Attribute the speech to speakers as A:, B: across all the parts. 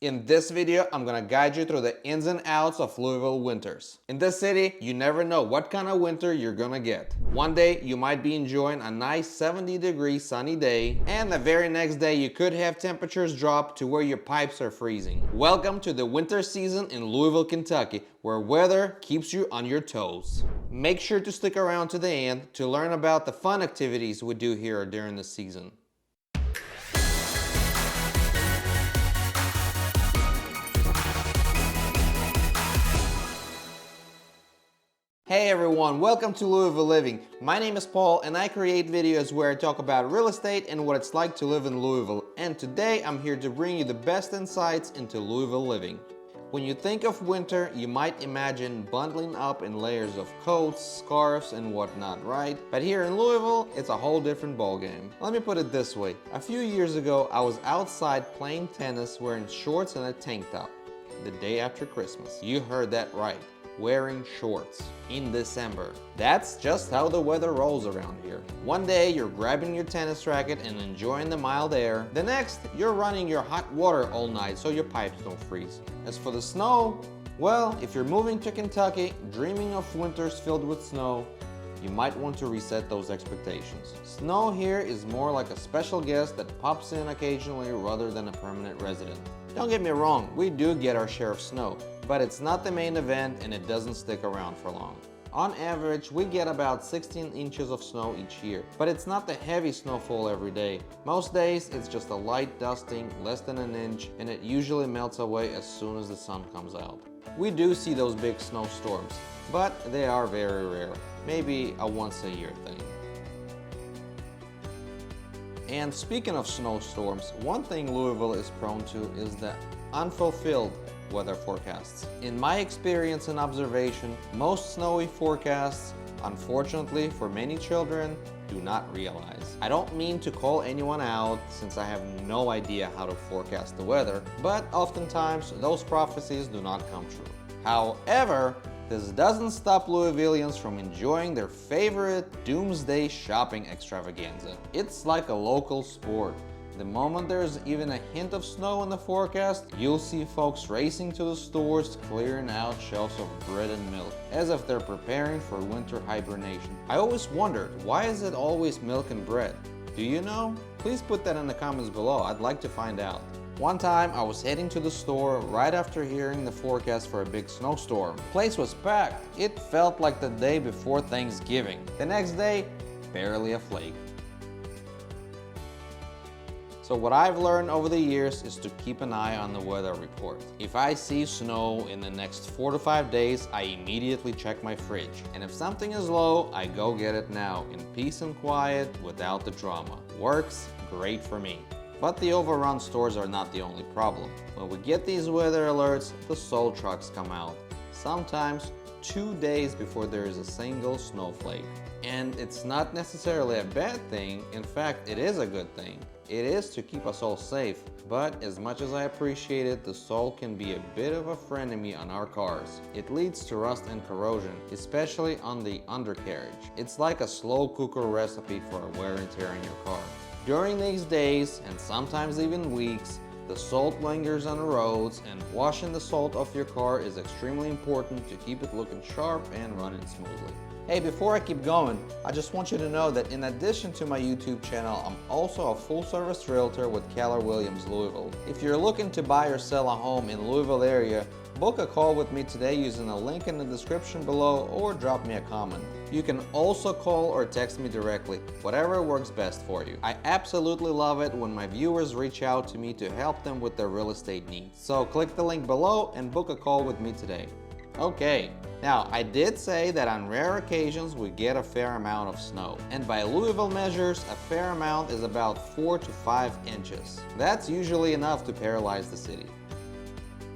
A: In this video, I'm gonna guide you through the ins and outs of Louisville winters. In this city, you never know what kind of winter you're gonna get. One day, you might be enjoying a nice 70-degree sunny day, and the very next day, you could have temperatures drop to where your pipes are freezing. Welcome to the winter season in Louisville, Kentucky, where weather keeps you on your toes. Make sure to stick around to the end to learn about the fun activities we do here during the season. Hey everyone, welcome to Louisville Living. My name is Paul and I create videos where I talk about real estate and what it's like to live in Louisville. And today I'm here to bring you the best insights into Louisville living. When you think of winter, you might imagine bundling up in layers of coats, scarves, and whatnot, right? But here in Louisville, it's a whole different ballgame. Let me put it this way. A few years ago, I was outside playing tennis wearing shorts and a tank top. The day after Christmas. You heard that right. Wearing shorts in December. That's just how the weather rolls around here. One day you're grabbing your tennis racket and enjoying the mild air. The next, you're running your hot water all night so your pipes don't freeze. As for the snow, well, if you're moving to Kentucky, dreaming of winters filled with snow, you might want to reset those expectations. Snow here is more like a special guest that pops in occasionally rather than a permanent resident. Don't get me wrong, we do get our share of snow, but it's not the main event and it doesn't stick around for long. On average, we get about 16 inches of snow each year, but it's not the heavy snowfall every day. Most days, it's just a light dusting, less than an inch, and it usually melts away as soon as the sun comes out. We do see those big snowstorms, but they are very rare, maybe a once-a-year thing. And speaking of snowstorms, one thing Louisville is prone to is the unfulfilled weather forecasts. In my experience and observation, most snowy forecasts, unfortunately for many children, do not realize. I don't mean to call anyone out since I have no idea how to forecast the weather, but oftentimes those prophecies do not come true. However, this doesn't stop Louisvillians from enjoying their favorite doomsday shopping extravaganza. It's like a local sport. The moment there's even a hint of snow in the forecast, you'll see folks racing to the stores, clearing out shelves of bread and milk, as if they're preparing for winter hibernation. I always wondered, why is it always milk and bread? Do you know? Please put that in the comments below, I'd like to find out. One time, I was heading to the store right after hearing the forecast for a big snowstorm. The place was packed. It felt like the day before Thanksgiving. The next day, barely a flake. So what I've learned over the years is to keep an eye on the weather report. If I see snow in the next 4 to 5 days, I immediately check my fridge. And if something is low, I go get it now, in peace and quiet, without the drama. Works great for me. But the overrun stores are not the only problem. When we get these weather alerts, the salt trucks come out. Sometimes 2 days before there is a single snowflake. And it's not necessarily a bad thing, in fact it is a good thing. It is to keep us all safe, but as much as I appreciate it, the salt can be a bit of a frenemy on our cars. It leads to rust and corrosion, especially on the undercarriage. It's like a slow cooker recipe for wear and tear in your car. During these days, and sometimes even weeks, the salt lingers on the roads, and washing the salt off your car is extremely important to keep it looking sharp and running smoothly. Hey, before I keep going, I just want you to know that in addition to my YouTube channel, I'm also a full-service realtor with Keller Williams Louisville. If you're looking to buy or sell a home in Louisville area, book a call with me today using the link in the description below or drop me a comment. You can also call or text me directly, whatever works best for you. I absolutely love it when my viewers reach out to me to help them with their real estate needs. So click the link below and book a call with me today. Okay, now I did say that on rare occasions we get a fair amount of snow. And by Louisville measures, a fair amount is about 4 to 5 inches. That's usually enough to paralyze the city.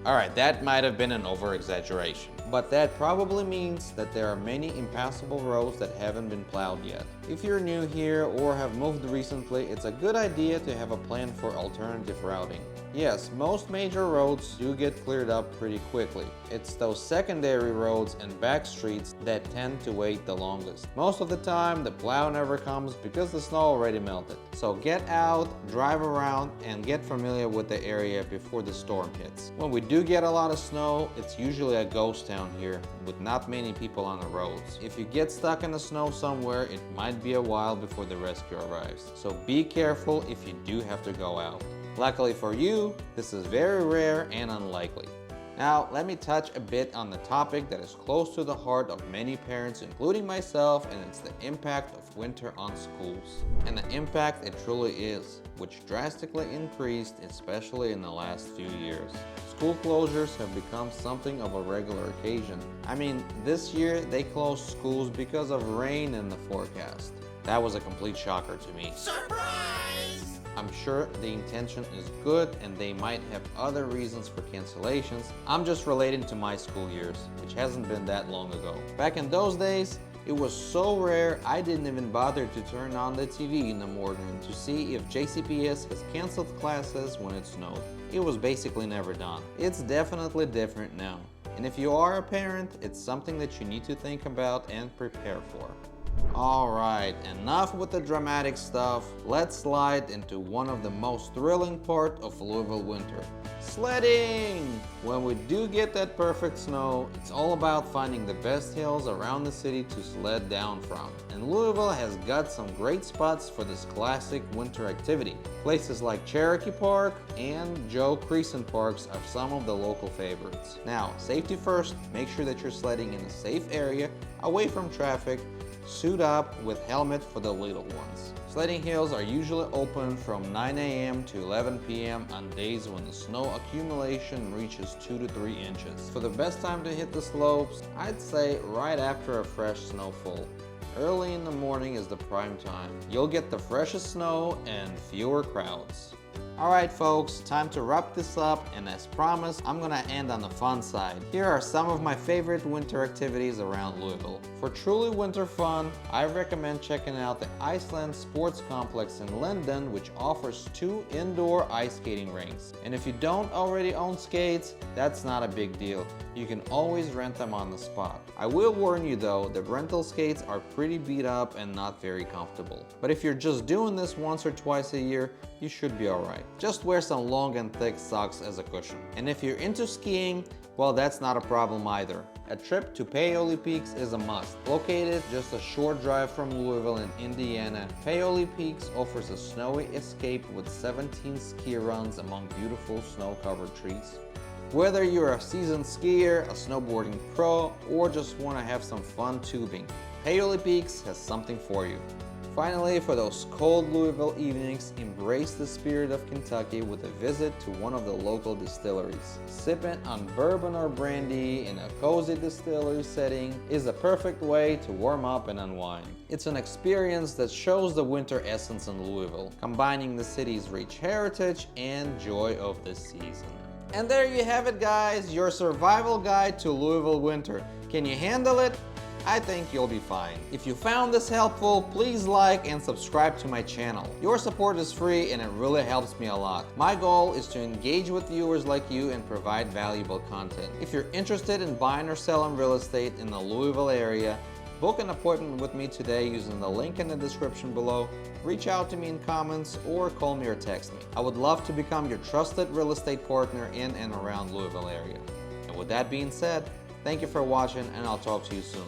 A: Alright, that might have been an over-exaggeration, but that probably means that there are many impassable roads that haven't been plowed yet. If you're new here or have moved recently, it's a good idea to have a plan for alternative routing. Yes, most major roads do get cleared up pretty quickly. It's those secondary roads and back streets that tend to wait the longest. Most of the time, the plow never comes because the snow already melted. So get out, drive around, and get familiar with the area before the storm hits. When we do get a lot of snow, it's usually a ghost town here with not many people on the roads. If you get stuck in the snow somewhere, it might be a while before the rescue arrives. So be careful if you do have to go out. Luckily for you, this is very rare and unlikely. Now, let me touch a bit on the topic that is close to the heart of many parents, including myself, and it's the impact of winter on schools. And the impact it truly is, which drastically increased, especially in the last few years. School closures have become something of a regular occasion. I mean, this year they closed schools because of rain in the forecast. That was a complete shocker to me. Surprise! I'm sure the intention is good and they might have other reasons for cancellations. I'm just relating to my school years, which hasn't been that long ago. Back in those days, it was so rare I didn't even bother to turn on the TV in the morning to see if JCPS has canceled classes when it snowed. It was basically never done. It's definitely different now. And if you are a parent, it's something that you need to think about and prepare for. Alright, enough with the dramatic stuff. Let's slide into one of the most thrilling parts of Louisville winter. Sledding! When we do get that perfect snow, it's all about finding the best hills around the city to sled down from. And Louisville has got some great spots for this classic winter activity. Places like Cherokee Park and Joe Creason Parks are some of the local favorites. Now, safety first, make sure that you're sledding in a safe area, away from traffic. Suit up with helmet for the little ones. Sledding hills are usually open from 9 a.m. to 11 p.m. on days when the snow accumulation reaches 2 to 3 inches. For the best time to hit the slopes, I'd say right after a fresh snowfall. Early in the morning is the prime time. You'll get the freshest snow and fewer crowds. Alright folks, time to wrap this up, and as promised, I'm gonna end on the fun side. Here are some of my favorite winter activities around Louisville. For truly winter fun, I recommend checking out the Iceland Sports Complex in Linden, which offers 2 indoor ice skating rinks. And if you don't already own skates, that's not a big deal. You can always rent them on the spot. I will warn you though, the rental skates are pretty beat up and not very comfortable. But if you're just doing this once or twice a year, you should be alright. Just wear some long and thick socks as a cushion. And if you're into skiing, well, that's not a problem either. A trip to Paoli Peaks is a must. Located just a short drive from Louisville in Indiana, Paoli Peaks offers a snowy escape with 17 ski runs among beautiful snow-covered trees. Whether you're a seasoned skier, a snowboarding pro, or just want to have some fun tubing, Paoli Peaks has something for you. Finally, for those cold Louisville evenings, embrace the spirit of Kentucky with a visit to one of the local distilleries. Sipping on bourbon or brandy in a cozy distillery setting is a perfect way to warm up and unwind. It's an experience that shows the winter essence in Louisville, combining the city's rich heritage and joy of the season. And there you have it guys, your survival guide to Louisville winter. Can you handle it? I think you'll be fine. If you found this helpful, please like and subscribe to my channel. Your support is free and it really helps me a lot. My goal is to engage with viewers like you and provide valuable content. If you're interested in buying or selling real estate in the Louisville area, book an appointment with me today using the link in the description below. Reach out to me in comments or call me or text me. I would love to become your trusted real estate partner in and around Louisville area. And with that being said, thank you for watching and I'll talk to you soon.